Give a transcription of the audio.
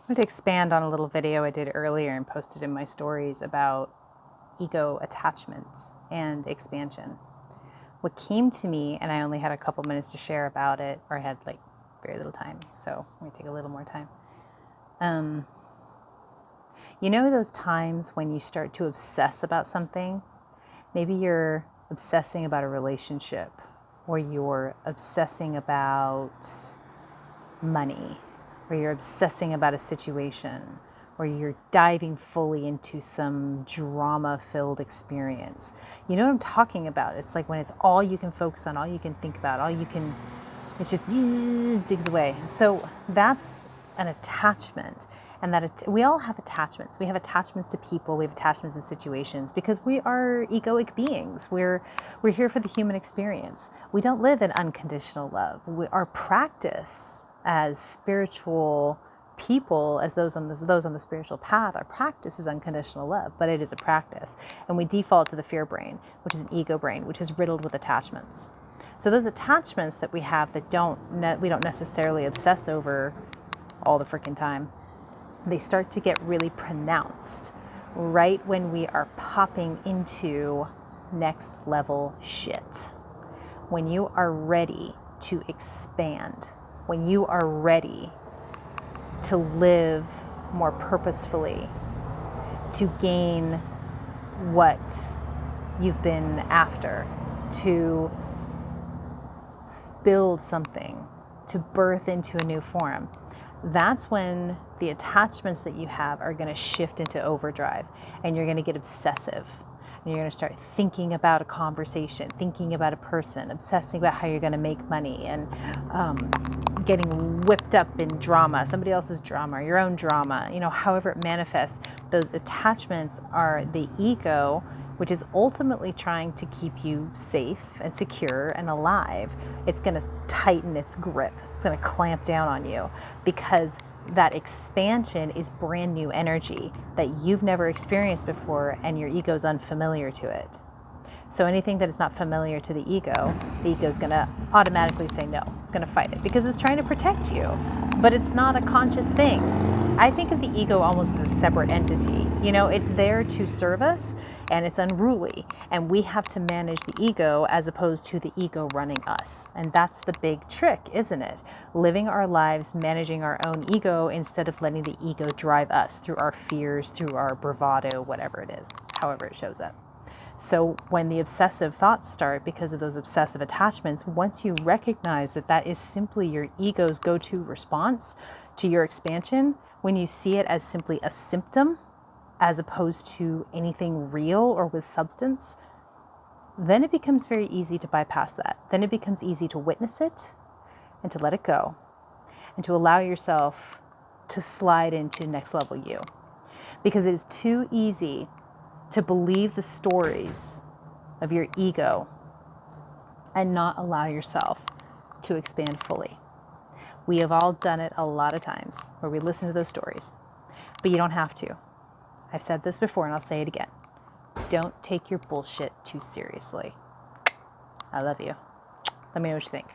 wanted to expand on a little video I did earlier and posted in my stories about ego attachment and expansion. What came to me, and I only had a couple minutes to share about it, or I had like very little time, so I'm going to take a little more time. You know those times when you start to obsess about something? Maybe you're obsessing about a relationship, or you're obsessing about money, or you're obsessing about a situation, or you're diving fully into some drama-filled experience. You know what I'm talking about? It's like when it's all you can focus on, all you can think about, it's just digs away. So that's an attachment. And that we all have attachments. We have attachments to people. We have attachments to situations because we are egoic beings. We're here for the human experience. We don't live in unconditional love. Our practice as spiritual people, as those on the spiritual path, our practice is unconditional love, but it is a practice. And we default to the fear brain, which is an ego brain, which is riddled with attachments. So those attachments that we have that we don't necessarily obsess over all the freaking time, they start to get really pronounced right when we are popping into next level shit. When you are ready to expand, when you are ready to live more purposefully, to gain what you've been after, to build something, to birth into a new form. That's when the attachments that you have are going to shift into overdrive, and you're going to get obsessive. And you're going to start thinking about a conversation, thinking about a person, obsessing about how you're going to make money, and getting whipped up in drama, somebody else's drama, your own drama, however it manifests. Those attachments are the ego, which is ultimately trying to keep you safe and secure and alive. It's going to tighten its grip. It's going to clamp down on you because that expansion is brand new energy that you've never experienced before, and your ego is unfamiliar to it. So anything that is not familiar to the ego is going to automatically say no. It's going to fight it because it's trying to protect you, but it's not a conscious thing. I think of the ego almost as a separate entity. It's there to serve us, and it's unruly, and we have to manage the ego as opposed to the ego running us. And that's the big trick, isn't it? Living our lives, managing our own ego instead of letting the ego drive us through our fears, through our bravado, whatever it is, however it shows up. So when the obsessive thoughts start because of those obsessive attachments, once you recognize that that is simply your ego's go-to response to your expansion, when you see it as simply a symptom as opposed to anything real or with substance, then it becomes very easy to bypass that. Then it becomes easy to witness it and to let it go and to allow yourself to slide into next level you. Because it is too easy to believe the stories of your ego and not allow yourself to expand fully. We have all done it a lot of times where we listen to those stories, but you don't have to. I've said this before and I'll say it again. Don't take your bullshit too seriously. I love you. Let me know what you think.